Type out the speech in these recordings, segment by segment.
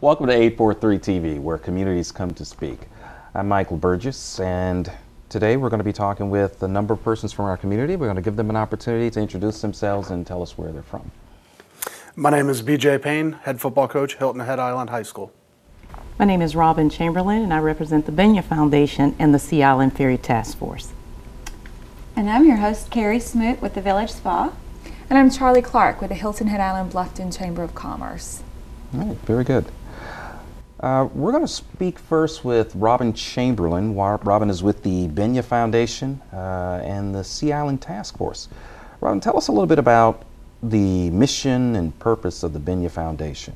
Welcome to 843 TV, where communities come to speak. I'm Michael Burgess, and today we're going to be talking with a number of persons from our community. We're going to give them an opportunity to introduce themselves and tell us where they're from. My name is Payne, head football coach, Hilton Head Island High School. My name is Chamberlain, and I represent the Binyah Foundation and the Sea Island Ferry Task Force. And I'm your host, Carrie Smoot with the Village Spa. And I'm Charlie Clark with the Hilton Head-Bluffton Chamber of Commerce. All right, very good. We're going to speak first with Chamberlain. Robin is with the Binyah Foundation and the Sea Island Task Force. Robin, tell us a little bit about the mission and purpose of the Binyah Foundation.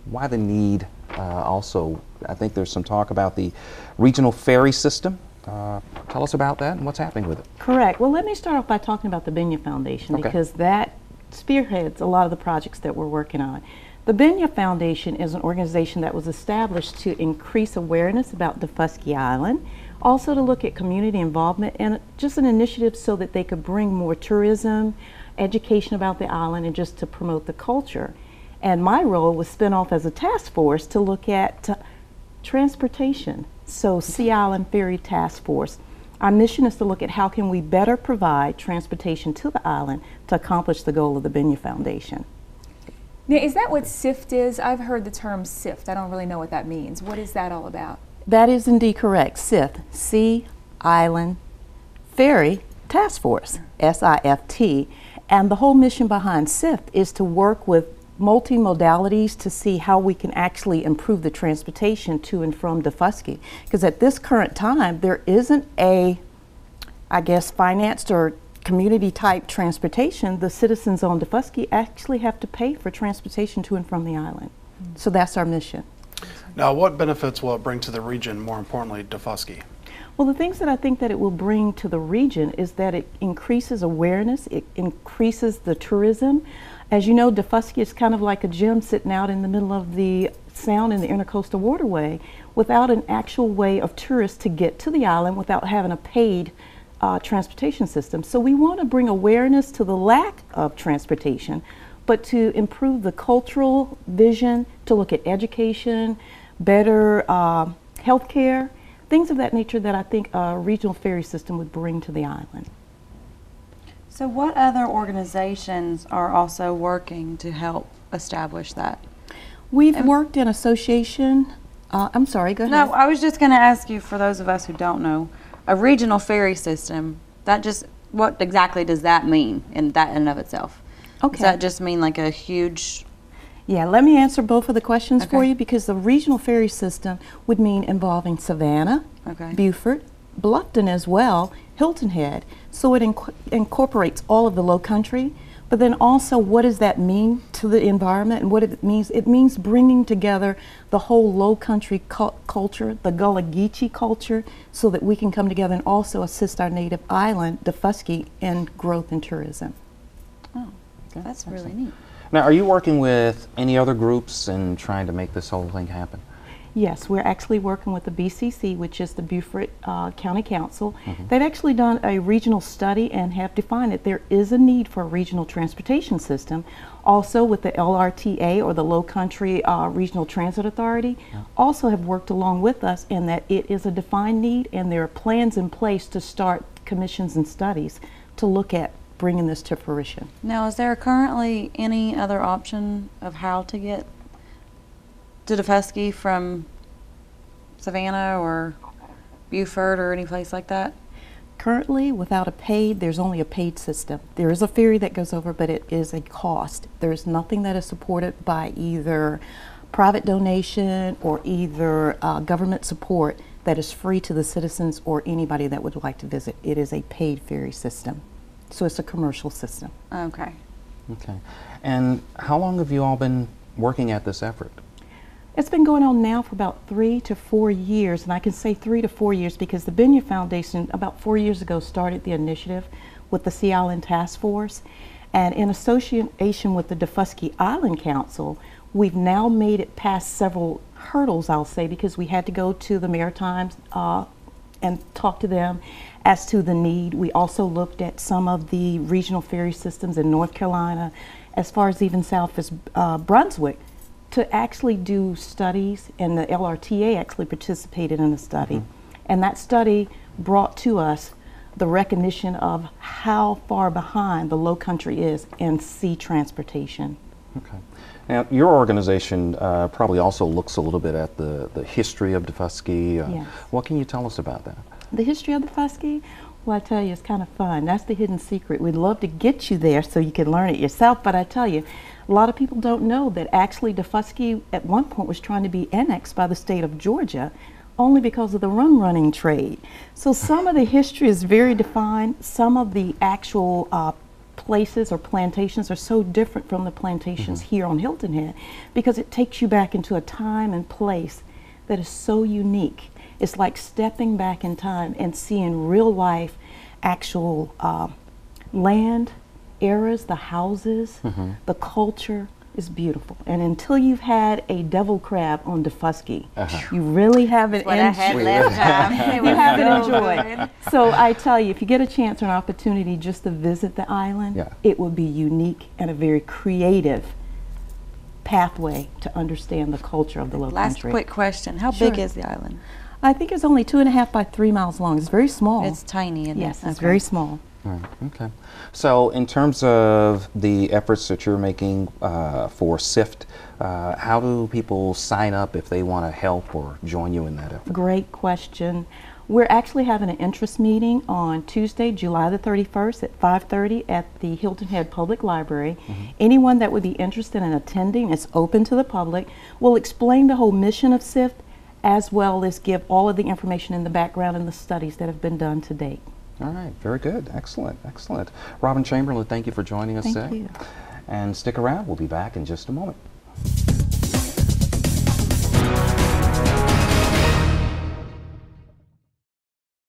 Why the need? Also, I think there's some talk about the regional ferry system. Tell us about that and what's happening with it. Correct. Well, let me start off by talking about the Binyah Foundation, because that spearheads a lot of the projects that we're working on. The Binyah Foundation is an organization that was established to increase awareness about Daufuskie Island, also to look at community involvement, and just an initiative so that they could bring more tourism, education about the island, and just to promote the culture. And my role was spin off as a task force to look at transportation. So Sea Island Ferry Task Force. Our mission is to look at how can we better provide transportation to the island to accomplish the goal of the Binyah Foundation. Now, is that what SIFT is? I've heard the term SIFT. I don't really know what that means. What is that all about? That is indeed correct. SIFT, Sea Island Ferry Task Force, SIFT. And the whole mission behind SIFT is to work with multimodalities to see how we can actually improve the transportation to and from Daufuskie. Because at this current time, there isn't a, financed or community type transportation. The citizens on Daufuskie actually have to pay for transportation to and from the island. So that's our mission. Now, what benefits will it bring to the region, more importantly, Daufuskie? Well, the things that I think that it will bring to the region is that it increases awareness, it increases the tourism. As you know, Daufuskie is kind of like a gem sitting out in the middle of the sound in the intercoastal waterway without an actual way of tourists to get to the island without having a paid transportation system. So we want to bring awareness to the lack of transportation, but to improve the cultural vision, to look at education, better health care, things of that nature that I think a regional ferry system would bring to the island. So what other organizations are also working to help establish that? We've worked in association. I'm sorry, go ahead. No, I was just going to ask you, for those of us who don't know, a regional ferry system, what exactly does that mean in and of itself? Okay. Does that just mean like a huge... Yeah, let me answer both of the questions for you, because the regional ferry system would mean involving Savannah, Beaufort, Bluffton as well, Hilton Head. So it incorporates all of the low country, but then also what does that mean to the environment and what it means bringing together the whole low country culture, the Gullah Geechee culture, so that we can come together and also assist our native island, Daufuskie, in growth and tourism. Oh, that's really neat. Now, are you working with any other groups and trying to make this whole thing happen? Yes, we're actually working with the BCC, which is the Beaufort County Council. They've actually done a regional study and have defined that there is a need for a regional transportation system. Also with the LRTA, or the Low Country Regional Transit Authority, also have worked along with us in that it is a defined need, and there are plans in place to start commissions and studies to look at bringing this to fruition. Now, is there currently any other option of how to get to Daufuskie from Savannah or Beaufort or any place like that? Currently, without a paid, there's only a paid system. There is a ferry that goes over, but it is a cost. There's nothing that is supported by either private donation or either government support that is free to the citizens or anybody that would like to visit. It is a paid ferry system. So it's a commercial system. Okay. Okay. And how long have you all been working at this effort? It's been going on now for about 3 to 4 years, and I can say 3 to 4 years because the Binyah Foundation about 4 years ago started the initiative with the Sea Island Task Force, and in association with the Daufuskie Island Council, we've now made it past several hurdles, I'll say, because we had to go to the Maritimes and talk to them as to the need. We also looked at some of the regional ferry systems in North Carolina, as far as even south as Brunswick, to actually do studies, and the LRTA actually participated in a study. And that study brought to us the recognition of how far behind the low country is in sea transportation. Okay. Now, your organization probably also looks a little bit at the history of Daufuskie. Yes. What can you tell us about that? The history of Daufuskie? Well, I tell you, it's kind of fun. That's the hidden secret. We'd love to get you there so you can learn it yourself, but I tell you, a lot of people don't know that actually Daufuskie at one point was trying to be annexed by the state of Georgia only because of the running trade. So some of the history is very defined. Some of the actual places or plantations are so different from the plantations here on Hilton Head because it takes you back into a time and place that is so unique. It's like stepping back in time and seeing real life, actual land, eras, the houses, the culture is beautiful. And until you've had a devil crab on Daufuskie, you really haven't What I had last time. you haven't enjoyed. So I tell you, if you get a chance or an opportunity just to visit the island, it will be unique and a very creative pathway to understand the culture of the low country. Last quick question. How big is the island? I think it's only 2.5 by 3 miles long. It's very small. It's tiny, isn't it? Yes, it's very small. Okay. So in terms of the efforts that you're making for SIFT, how do people sign up if they want to help or join you in that effort? Great question. We're actually having an interest meeting on Tuesday, July the 31st at 5:30 at the Hilton Head Public Library. Anyone that would be interested in attending, it's open to the public. We'll explain the whole mission of SIFT as well as give all of the information in the background and the studies that have been done to date. All right, very good. Excellent, excellent. Robin Chamberlain, thank you for joining us today. Thank you. And stick around, we'll be back in just a moment.